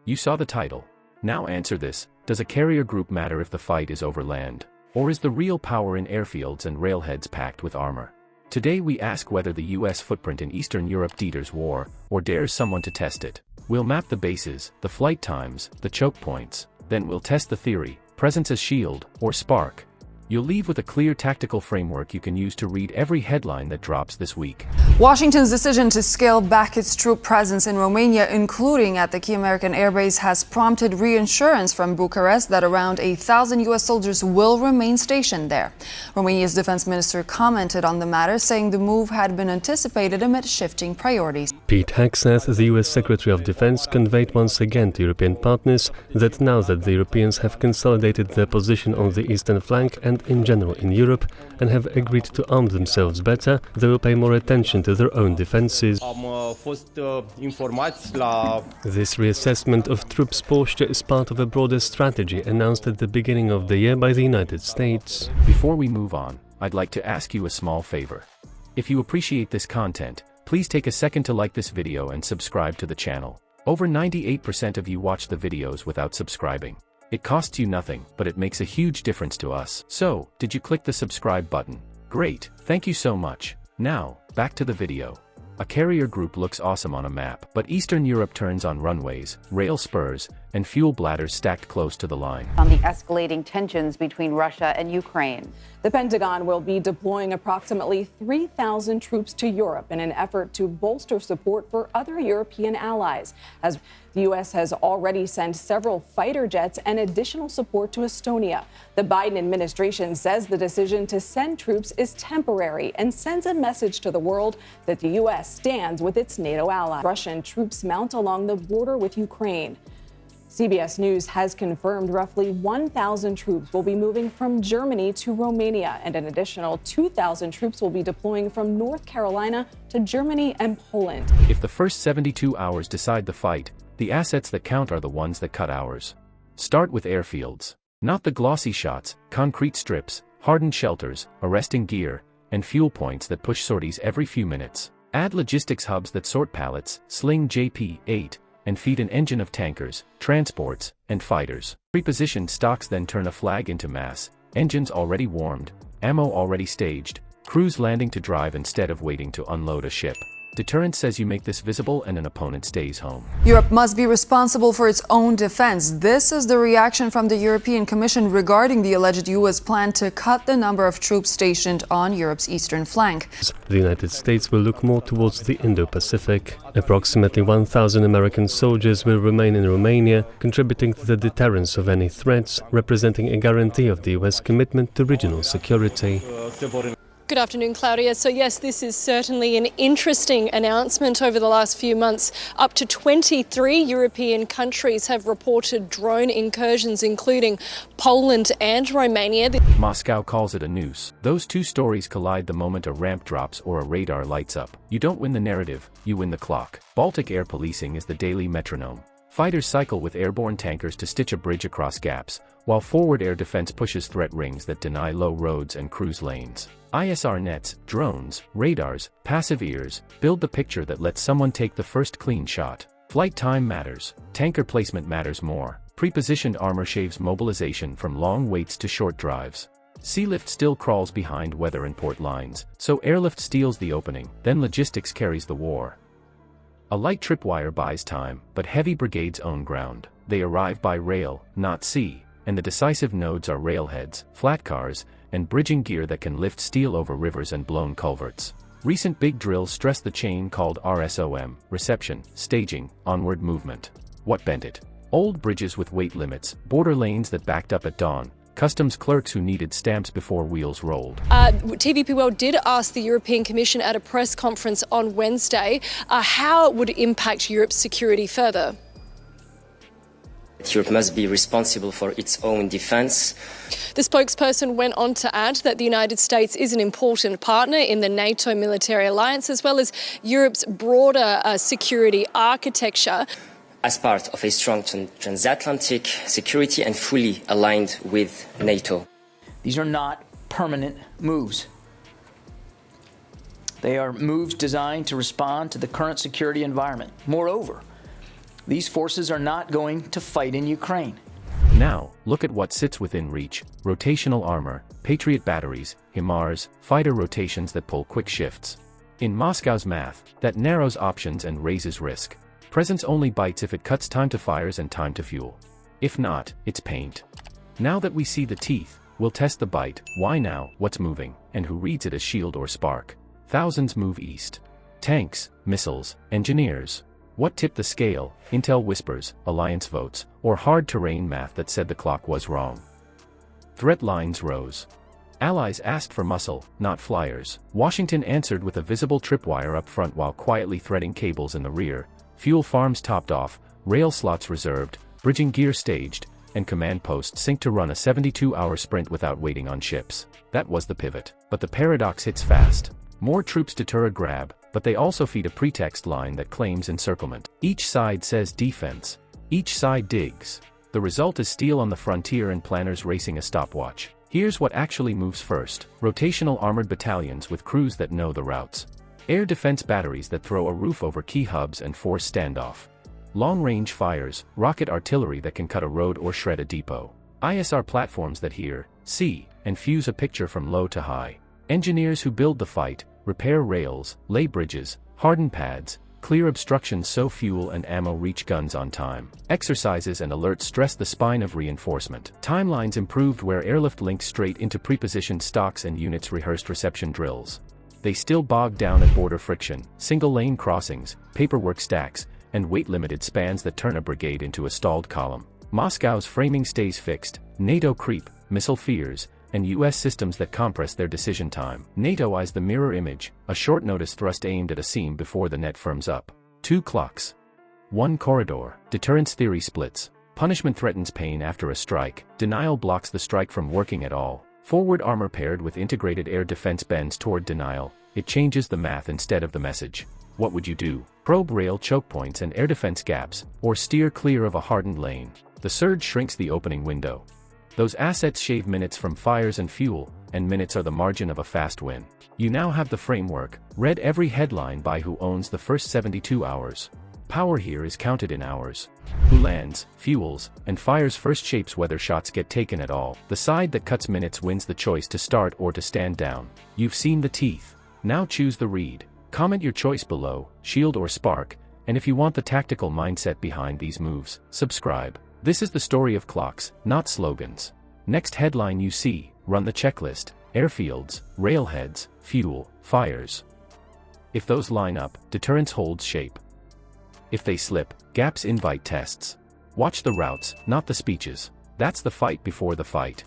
You saw the title. Now answer this: does a carrier group matter if the fight is over land? Or is the real power in airfields and railheads packed with armor? Today we ask whether the US footprint in Eastern Europe deters war, or dares someone to test it. We'll map the bases, the flight times, the choke points, then we'll test the theory: presence as shield, or spark. You'll leave with a clear tactical framework you can use to read every headline that drops this week. Washington's decision to scale back its troop presence in Romania, including at the key American airbase, has prompted reassurance from Bucharest that around 1,000 U.S. soldiers will remain stationed there. Romania's defense minister commented on the matter, saying the move had been anticipated amid shifting priorities. Pete Hegseth, the U.S. Secretary of Defense, conveyed once again to European partners that now that the Europeans have consolidated their position on the eastern flank and in general in Europe, and have agreed to arm themselves better, they will pay more attention to their own defenses. This reassessment of troops' posture is part of a broader strategy announced at the beginning of the year by the United States. Before we move on, I'd like to ask you a small favor. If you appreciate this content, please take a second to like this video and subscribe to the channel. Over 98% of you watch the videos without subscribing. It costs you nothing, but it makes a huge difference to us. So, did you click the subscribe button? Great, thank you so much. Now, back to the video. A carrier group looks awesome on a map, but Eastern Europe turns on runways, rail spurs, and fuel bladders stacked close to the line. On the escalating tensions between Russia and Ukraine. The Pentagon will be deploying approximately 3,000 troops to Europe in an effort to bolster support for other European allies, as the U.S. has already sent several fighter jets and additional support to Estonia. The Biden administration says the decision to send troops is temporary and sends a message to the world that the U.S. stands with its NATO ally. Russian troops mount along the border with Ukraine. CBS News has confirmed roughly 1,000 troops will be moving from Germany to Romania, and an additional 2,000 troops will be deploying from North Carolina to Germany and Poland. If the first 72 hours decide the fight, the assets that count are the ones that cut hours. Start with airfields. Not the glossy shots, concrete strips, hardened shelters, arresting gear, and fuel points that push sorties every few minutes. Add logistics hubs that sort pallets, sling JP-8, and feed an engine of tankers, transports, and fighters. Prepositioned stocks then turn a flag into mass, engines already warmed, ammo already staged, crews landing to drive instead of waiting to unload a ship. Deterrence says you make this visible and an opponent stays home. Europe must be responsible for its own defense. This is the reaction from the European Commission regarding the alleged U.S. plan to cut the number of troops stationed on Europe's eastern flank. The United States will look more towards the Indo-Pacific. Approximately 1,000 American soldiers will remain in Romania, contributing to the deterrence of any threats, representing a guarantee of the U.S. commitment to regional security. Good afternoon, Claudia. So yes, this is certainly an interesting announcement over the last few months. Up to 23 European countries have reported drone incursions, including Poland and Romania. Moscow calls it a noose. Those two stories collide the moment a ramp drops or a radar lights up. You don't win the narrative, you win the clock. Baltic air policing is the daily metronome. Fighters cycle with airborne tankers to stitch a bridge across gaps, while forward air defense pushes threat rings that deny low roads and cruise lanes. ISR nets, drones, radars, passive ears, build the picture that lets someone take the first clean shot. Flight time matters. Tanker placement matters more. Prepositioned armor shaves mobilization from long waits to short drives. Sealift still crawls behind weather and port lines, so airlift steals the opening, then logistics carries the war. A light tripwire buys time, but heavy brigades own ground. They arrive by rail, not sea, and the decisive nodes are railheads, flat cars, and bridging gear that can lift steel over rivers and blown culverts. Recent big drills stress the chain called RSOM, reception, staging, onward movement. What bent it? Old bridges with weight limits, border lanes that backed up at dawn, customs clerks who needed stamps before wheels rolled. TVP World did ask the European Commission at a press conference on Wednesday how it would impact Europe's security further. Europe must be responsible for its own defense. The spokesperson went on to add that the United States is an important partner in the NATO military alliance, as well as Europe's broader security architecture. As part of a strong transatlantic security and fully aligned with NATO. These are not permanent moves. They are moves designed to respond to the current security environment. Moreover, These forces are not going to fight in Ukraine. Now, look at what sits within reach: rotational armor, Patriot batteries, HIMARS, fighter rotations that pull quick shifts. In Moscow's math, that narrows options and raises risk. Presence only bites if it cuts time to fires and time to fuel. If not, it's paint. Now that we see the teeth, we'll test the bite. Why now, what's moving, and who reads it as shield or spark? Thousands move east. Tanks, missiles, engineers. What tipped the scale? Intel whispers, alliance votes, or hard terrain math that said the clock was wrong? Threat lines rose. Allies asked for muscle, not flyers. Washington answered with a visible tripwire up front while quietly threading cables in the rear, fuel farms topped off, rail slots reserved, bridging gear staged, and command posts synced to run a 72-hour sprint without waiting on ships. That was the pivot. But the paradox hits fast. More troops deter a grab, but they also feed a pretext line that claims encirclement. Each side says defense. Each side digs. The result is steel on the frontier and planners racing a stopwatch. Here's what actually moves first: rotational armored battalions with crews that know the routes. Air defense batteries that throw a roof over key hubs and force standoff. Long-range fires, rocket artillery that can cut a road or shred a depot. ISR platforms that hear, see, and fuse a picture from low to high. Engineers who build the fight, repair rails, lay bridges, harden pads, clear obstructions so fuel and ammo reach guns on time. Exercises and alerts stress the spine of reinforcement. Timelines improved where airlift links straight into prepositioned stocks and units rehearsed reception drills. They still bogged down at border friction, single-lane crossings, paperwork stacks, and weight-limited spans that turn a brigade into a stalled column. Moscow's framing stays fixed: NATO creep, missile fears, and US systems that compress their decision time. NATO eyes the mirror image, a short notice thrust aimed at a seam before the net firms up. 2 clocks. 1 corridor. Deterrence theory splits. Punishment threatens pain after a strike. Denial blocks the strike from working at all. Forward armor paired with integrated air defense bends toward denial. It changes the math instead of the message. What would you do? Probe rail choke points and air defense gaps, or steer clear of a hardened lane? The surge shrinks the opening window. Those assets shave minutes from fires and fuel, and minutes are the margin of a fast win. You now have the framework. Read every headline by who owns the first 72 hours. Power here is counted in hours. Who lands, fuels, and fires first shapes whether shots get taken at all. The side that cuts minutes wins the choice to start or to stand down. You've seen the teeth. Now choose the read. Comment your choice below, shield or spark, and if you want the tactical mindset behind these moves, subscribe. This is the story of clocks, not slogans. Next headline you see: run the checklist, airfields, railheads, fuel, fires. If those line up, deterrence holds shape. If they slip, gaps invite tests. Watch the routes, not the speeches. That's the fight before the fight.